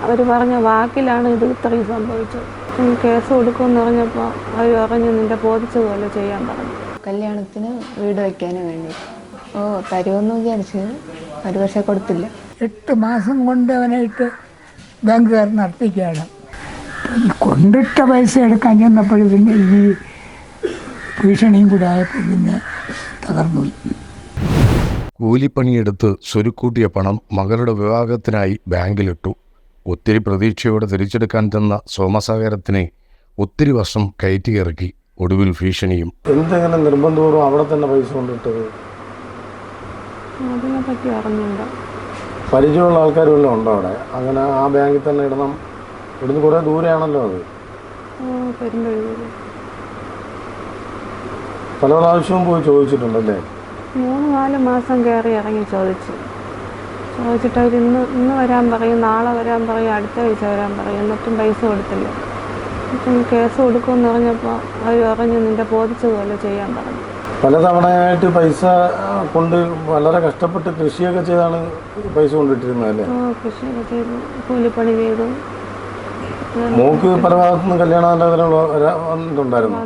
അവർ പറഞ്ഞ വാക്കിലാണ് ഇത് ഇത്രയും സംഭവിച്ചത്. കേസ് കൊടുക്കുമെന്ന് പറഞ്ഞപ്പോൾ അവർ പറഞ്ഞു നിന്റെ ബോധിച്ചതുപോലെ ചെയ്യാൻ പറഞ്ഞു. കല്യാണത്തിന് വീട് വയ്ക്കാനും വേണ്ടി തരുമെന്ന് വിചാരിച്ച് ഒരു പക്ഷേ കൊടുത്തില്ല. 8 മാസം കൊണ്ട് അവനായിട്ട് ബാങ്കുകാർ നടത്തിക്കുകയാണ്. കൊണ്ടിട്ട പൈസ എടുക്കാൻ ചെന്നപ്പോൾ പിന്നെ ഈ ഭീഷണിയും കൂടെ ആയപ്പോൾ പിന്നെ തകർന്നു. കൂലിപ്പണിയെടുത്ത് സ്വരുക്കൂട്ടിയ പണം മകളുടെ വിവാഹത്തിനായി ബാങ്കിലിട്ടു. ഒത്തിരി പ്രതീക്ഷയോടെ തിരിച്ചെടുക്കാൻ തന്ന സോമസാഗരത്തിനെ ഒത്തിരി വർഷം കയറ്റിയിറക്കി. ഒടുവിൽ ഭീഷണിയും. എന്തെങ്ങനെ നിർബന്ധപൂർവ്വം അവിടെ തന്നെ പൈസ കൊണ്ടിട്ടത്? അതിനെപ്പറ്റി അറിഞ്ഞില്ല. പരിചയമുള്ള ആൾക്കാർ വല്ലതും ഉണ്ടോ അവിടെ? അങ്ങനെ ആ ബാങ്കിൽ തന്നെ ഇടണം? ഇവിടുന്ന് കുറേ ദൂരെയാണല്ലോ അത്. പെരുമ്പഴൂര്. പല പ്രാവശ്യവും പോയി ചോദിച്ചിട്ടുണ്ടല്ലേ? 3-4 മാസം കയറി ഇറങ്ങി ചോദിച്ചിട്ട് അവർ ഇന്ന് വരാൻ പറയും, നാളെ വരാൻ പറയും, അടുത്ത ആഴ്ച വരാൻ പറയും. എന്നിട്ടും പൈസ കൊടുത്തില്ല. ഇപ്പം കേസ് കൊടുക്കുമെന്ന് പറഞ്ഞപ്പോൾ അവർ പറഞ്ഞു നിന്റെ ബോധിച്ചതുപോലെ ചെയ്യാൻ പറഞ്ഞു. പലതവണയായിട്ട് പൈസ കൊണ്ട് വളരെ കഷ്ടപ്പെട്ട് കൃഷിയൊക്കെ ചെയ്താണ് പൈസ കൊണ്ടിട്ടിരുന്നത് അല്ലേ? കൃഷിയൊക്കെ ചെയ്തു, കൂലിപ്പണി ചെയ്തു. മോക്ക് പല ഭാഗത്തുനിന്ന് കല്യാണാലോചന വന്നിട്ടുണ്ടായിരുന്നു.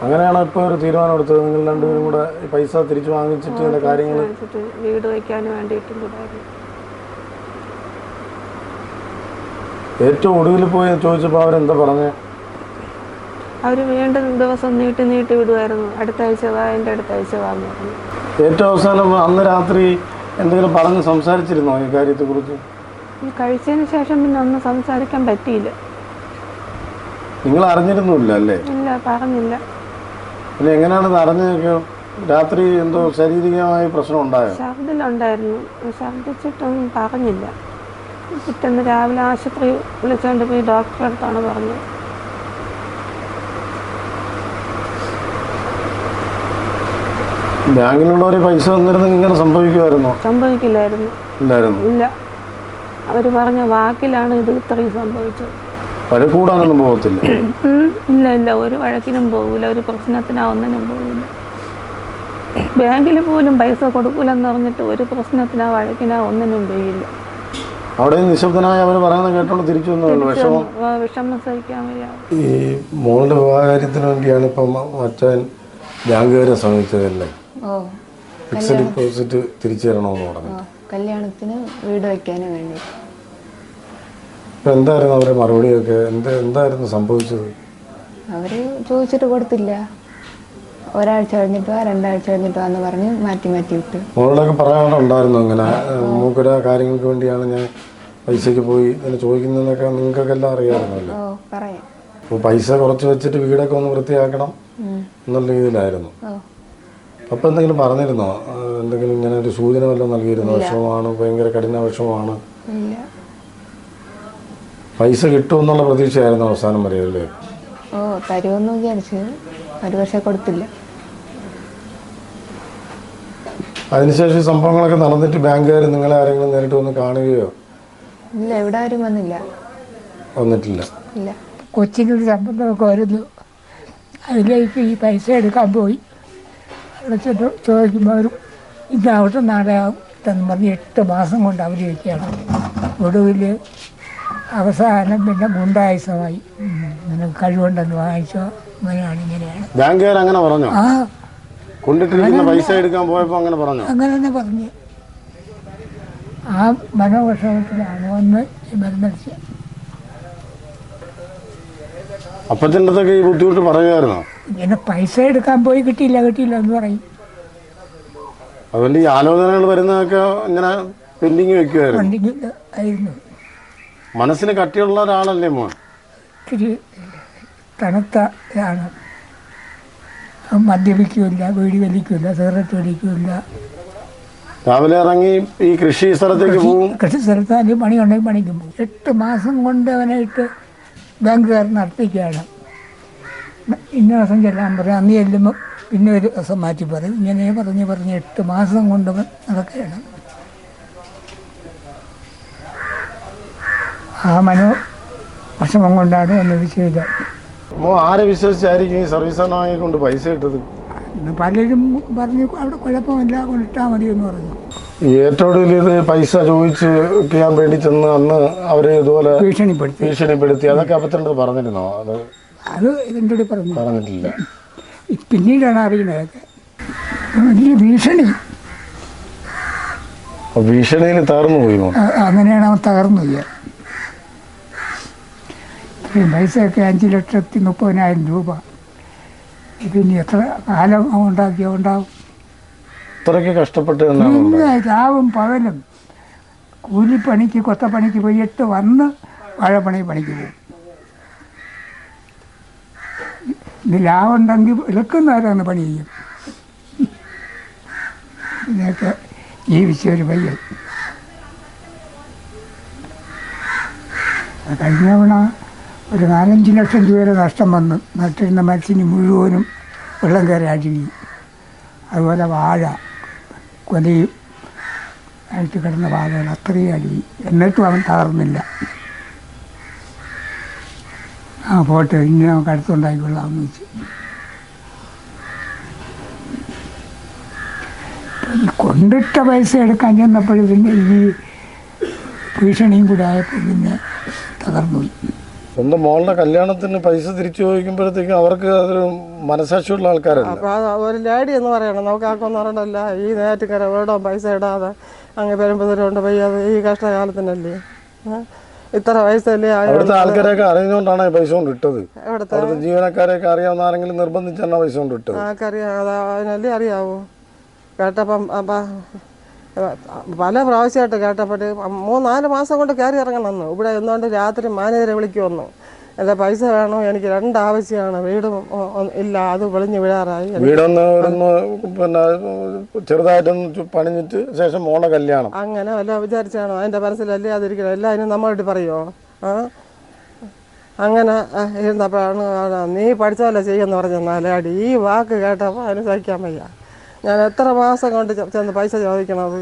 അങ്ങനെയാണ് ഇപ്പോൾ ഒരു തീരുമാനം എടുത്തത്, നിങ്ങൾ രണ്ടുപേരും കൂടെ പൈസ തിരിച്ചു വാങ്ങിച്ചിട്ട് കാര്യങ്ങൾ വീട് വയ്ക്കാൻ വേണ്ടിയിട്ടും കൂടെ. ഏറ്റവും ഒടുവിൽ പോയി ചോദിച്ചപ്പോൾ അവരെന്താ പറഞ്ഞേ? അവർ വീണ്ടും ദിവസം നീട്ടി വിടുമായിരുന്നു. അടുത്ത ആഴ്ച വാ, എൻ്റെ അടുത്ത ആഴ്ച വാന്ന് പറഞ്ഞു. ഏറ്റവും അവസാനം അന്ന് രാത്രി എന്തെങ്കിലും പറഞ്ഞ് സംസാരിച്ചിരുന്നോ ഈ കാര്യത്തെക്കുറിച്ച്? കഴിച്ചതിന് ശേഷം പിന്നെ ഒന്നും സംസാരിക്കാൻ പറ്റിയില്ല. നിങ്ങൾ അറിഞ്ഞിരുന്നില്ല അല്ലേ? ഇല്ല, പറഞ്ഞില്ല. പിന്നെ എങ്ങനെയാണെന്ന് അറിഞ്ഞൊക്കെ? രാത്രി എന്തോ ശാരീരികമായ പ്രശ്നം ഉണ്ടായോ? ഛർദിലുണ്ടായിരുന്നു. ഛർദിച്ചിട്ടൊന്നും പറഞ്ഞില്ല. പിറ്റേന്ന് രാവിലെ ആശുപത്രി വിളിച്ചുകൊണ്ട് പോയി ഡോക്ടറെ അടുത്താണ് പറഞ്ഞത്. ബാങ്കിലുള്ളവരെ പൈസ തന്നിരുന്നെങ്കിൽ ഇങ്ങനെ സംഭവിക്കുമായിരുന്നോ? സംഭവിക്കില്ലായിരുന്നു. ഇല്ല. അവർ പറഞ്ഞ വാക്കിലാണ് ഇത് ഇത്രയും സംഭവിച്ചത്. വഴക്കൂടാനൊന്നും പോകത്തില്ല? ഇല്ല, ഒരു വഴക്കിനും പോകില്ല, ഒരു പ്രശ്നത്തിനാ ഒന്നിനും പോകില്ല. ബാങ്കിൽ പോലും പൈസ കൊടുക്കൂലെന്ന് പറഞ്ഞിട്ട് ഒരു പ്രശ്നത്തിനാ വഴക്കിനാ ഒന്നിനും പോയില്ല. അവിടെ നിശബ്ദനായ അവർ പറയുന്നത് കേട്ടോണ്ട് തിരിച്ചു വന്നു. വിഷമം സഹിക്കാൻ വയ്യ. ഈ മോളുടെ വിവാഹകാര്യത്തിന് വേണ്ടിയാണ് ഇപ്പം അച്ഛൻ ബാങ്കുകാരെ സമീപിച്ചതല്ലേ? ഫിക്സഡ് ഡിപ്പോസിറ്റ് തിരിച്ചു തരണമെന്ന് പറഞ്ഞു. കല്യാണത്തിന് വീട് വയ്ക്കാനും വേണ്ടി. എന്തായിരുന്നു അവരുടെ മറുപടിയൊക്കെ? എന്തായിരുന്നു സംഭവിച്ചത്? അവർ ചോദിച്ചിട്ട് കൊടുത്തില്ല. ഒരാഴ്ച കഴിഞ്ഞിട്ടോ 2 ആഴ്ച കഴിഞ്ഞിട്ടോ എന്ന് പറഞ്ഞ് മാറ്റി വിട്ടു. മോളോടൊക്കെ പറയാനുണ്ടായിരുന്നു ഇങ്ങനെ മൂക്കൊരു കാര്യങ്ങൾക്ക് വേണ്ടിയാണ് ഞാൻ പൈസക്ക് പോയി ഇങ്ങനെ ചോദിക്കുന്നതൊക്കെ നിങ്ങൾക്കൊക്കെ എല്ലാം അറിയാമായിരുന്നല്ലോ? പറയാം. അപ്പോൾ പൈസ കുറച്ച് വെച്ചിട്ട് വീടൊക്കെ ഒന്ന് വൃത്തിയാക്കണം എന്നുള്ള രീതിയിലായിരുന്നു. അപ്പം എന്തെങ്കിലും പറഞ്ഞിരുന്നോ? എന്തെങ്കിലും ഇങ്ങനെ ഒരു സൂചന വല്ലതും നൽകിയിരുന്നോ? വിഷമമാണ്, ഭയങ്കര കഠിന വിഷമമാണ്, പൈസ കിട്ടുമെന്നുള്ള പ്രതീക്ഷയായിരുന്നു അവസാനം വരെ അല്ലേ? തരുമെന്ന് വിചാരിച്ച് ഒരു പക്ഷേ കൊടുത്തില്ല. അതിനുശേഷം സംഭവങ്ങളൊക്കെ നടന്നിട്ട് ബാങ്കുകാർ നിങ്ങളെ ആരെങ്കിലും നേരിട്ട് വന്ന് കാണുകയോ? ഇല്ല, ഇവിടെ ആരും വന്നിട്ടില്ല. ഇല്ല. കൊച്ചിനൊരു സംബന്ധമൊക്കെ വരുന്നു. അതിലേക്ക് ഈ പൈസ എടുക്കാൻ പോയി. അവിടെ ചെന്ന് ചോദിക്കുമ്പോൾ അവർ ഇതാവട്ടെ നാളെ എന്ന് പറഞ്ഞ് 8 മാസം കൊണ്ട് അവർ വയ്ക്കുകയാണ്. ഒടുവിൽ അവസാനം പിന്നെ ഗുണ്ടായുസമായി. നിനക്ക് കഴിവുണ്ടെന്ന് വാങ്ങിച്ചോ, ഇങ്ങനെയാണ്. ബാങ്കുകാർ അങ്ങനെ പറഞ്ഞു? കൊണ്ടിട്ടിരിക്കുന്ന പൈസ എടുക്കാൻ പോയപ്പോൾ അങ്ങനെ പറഞ്ഞു? അങ്ങനെ തന്നെ പറഞ്ഞു. ആ മനോവിഷമത്തിലാണ് വന്ന് മരുന്നടിച്ചത്. അപ്പച്ചൻ്റെ അടുത്തൊക്കെ ഈ ബുദ്ധിമുട്ട് പറയുമായിരുന്നോ? ഇങ്ങനെ പൈസ എടുക്കാൻ പോയി കിട്ടിയില്ല എന്ന് പറയും. അതുകൊണ്ട് ഈ ആലോചനകൾ വരുന്നതൊക്കെ ഇങ്ങനെ പെൻഡിങ് ആയിരുന്നു. മനസ്സിന് കട്ടിയുള്ള ഒരാളല്ലേ മോൻ? ഇത്തിരി തണുത്ത ഇതാണ്. മദ്യപിക്കില്ല, വീടി വലിക്കില്ല, സിഗരറ്റ് വലിക്കില്ല. രാവിലെ ഇറങ്ങി ഈ കൃഷി സ്ഥലത്തേക്ക് പോകും. കൃഷി സ്ഥലത്ത് അതിന് പണിയുണ്ടെങ്കിൽ പണിക്കും പോകും. 8 മാസം കൊണ്ട് അവനായിട്ട് ബാങ്കുകാർ നടത്തിക്കുകയാണ്. ഇന്ന ദിവസം ചെല്ലാൻ പറയും, അന്ന് ചെല്ലുമ്പോൾ പിന്നെ ഒരു ദിവസം മാറ്റി പറയും. ഇങ്ങനെ പറഞ്ഞ് 8 മാസം കൊണ്ട് നടക്കുകയാണ്. ആ വിഷമം കൊണ്ടാണ് എന്നത് ചെയ്തത്. ആരെ വിശ്വസിച്ചായിരിക്കും ഈ സർവീസ് ഭവനായി കൊണ്ട് പൈസ ഇട്ടത്? പലരും പറഞ്ഞു അവിടെ കുഴപ്പമില്ല, കൊണ്ടിട്ടാൽ മതി എന്ന് പറഞ്ഞു. ഈ ഏറ്റവും ഒടുവിൽ ഇത് പൈസ ചോദിക്കാൻ വേണ്ടി ചെന്ന് അന്ന് അവര് ഇതുപോലെ ഭീഷണിപ്പെടുത്തി അതൊക്കെ അപ്പത്തിനടുത്ത് പറഞ്ഞിരുന്നോ? അത് ഇതിൻ്റെ കൂടെ പറഞ്ഞിട്ടില്ല. പിന്നീടാണ് അറിയുന്നത്. വലിയ ഭീഷണി. ഭീഷണിയിൽ തകർന്നു പോയി. അങ്ങനെയാണ് അവൻ തകർന്നു പോയി. ഇത്രയും പൈസയൊക്കെ 5,30,000 രൂപ. ഇതിന് എത്ര കാലം ഉണ്ടാവും? അത്രയ്ക്ക് കഷ്ടപ്പെട്ട് രാവും പകലും കൂലിപ്പണിക്ക് കൊത്തപ്പണിക്ക് പോയിട്ട് വന്ന് പണിക്ക് പോകും. ഇത് ലാഭം ഉണ്ടെങ്കിൽ എടുക്കുന്നവരാണ് പണി ചെയ്യും. ഇതിനൊക്കെ ജീവിച്ചൊരു പയ്യൻ. കഴിഞ്ഞ തവണ ഒരു 4-5 ലക്ഷം രൂപയുടെ നഷ്ടം വന്നു. നട്ടിരുന്ന മത്സ്യന് മുഴുവനും വെള്ളം കയറി അഴുകി. അതുപോലെ വാഴ കൊലയും ആയിട്ട് കിടന്ന വാഴകൾ അത്രയും അഴുകി. എന്നിട്ടും അവൻ തകർന്നില്ല. പോട്ടെ, ഇനി നമുക്ക് അടുത്തുണ്ടായിക്കൊള്ളാമെന്ന് വെച്ച്. കൊണ്ടിട്ട പൈസ എടുക്കാൻ ചെന്നപ്പോഴും പിന്നെ ഈ ഭീഷണിയും കൂടെ ആയപ്പോൾ പിന്നെ തകർന്നു. സ്വന്തം മോളുടെ കല്യാണത്തിന് പൈസ തിരിച്ചു ചോദിക്കുമ്പോഴത്തേക്കും അവർക്ക് അതൊരു മനസാക്ഷിയുള്ള ആൾക്കാരല്ല. അപ്പോൾ ഒരു ലേഡി എന്ന് പറയണം, നമുക്ക് ആർക്കൊന്നും അറിയണ്ടല്ല. ഈ നേറ്റുകര വീടോ പൈസ ഇടാതെ അങ്ങ് പെരുമ്പതിലുണ്ട് പയ്യത് ഈ കഷ്ടകാലത്തിനല്ലേ ഇത്ര പൈസയല്ലേ. അവിടുത്തെ ആൾക്കാരെയൊക്കെ അറിയുന്നതുകൊണ്ടാണ് പൈസ കൊണ്ട് ഇട്ടത്. അവിടുത്തെ ജീവനക്കാരെയൊക്കെ അറിയാവുന്ന ആരെങ്കിലും നിർബന്ധിച്ചാണ് പൈസ കൊണ്ട് ഇട്ടത്. ആർക്കറിയാം, അതിനല്ലേ അറിയാവൂ. കേട്ടപ്പം പല പ്രാവശ്യമായിട്ട് കേട്ടപ്പോൾ 3-4 മാസം കൊണ്ട് കയറി ഇറങ്ങണമെന്ന്. ഇവിടെ എന്തുകൊണ്ട് രാത്രി മാനേജരെ വിളിക്കുമെന്നു. അല്ല പൈസ വേണോ, എനിക്ക് 2 ആവശ്യമാണ്. വീടും ഇല്ല, അത് വിളിഞ്ഞ് വിടാറായി. വീടൊന്ന് പിന്നെ ചെറുതായിട്ടൊന്ന് പണിഞ്ഞിട്ട് ശേഷം മോളെ കല്യാണം അങ്ങനെ വല്ല വിചാരിച്ചാണോ? അതിൻ്റെ മനസ്സിലല്ലേ അതിരിക്കണം. എല്ലാവരും നമ്മളോട് പറയുമോ? അങ്ങനെ ഇരുന്നപ്പോഴാണ് നീ പഠിച്ചതല്ലേ ചെയ്യുമെന്ന് പറഞ്ഞാൽ ഈ വാക്ക് കേട്ടപ്പോൾ അതിന് സഹിക്കാൻ വയ്യ. ഞാൻ എത്ര മാസം കൊണ്ട് ചെന്ന് പൈസ ചോദിക്കണത്?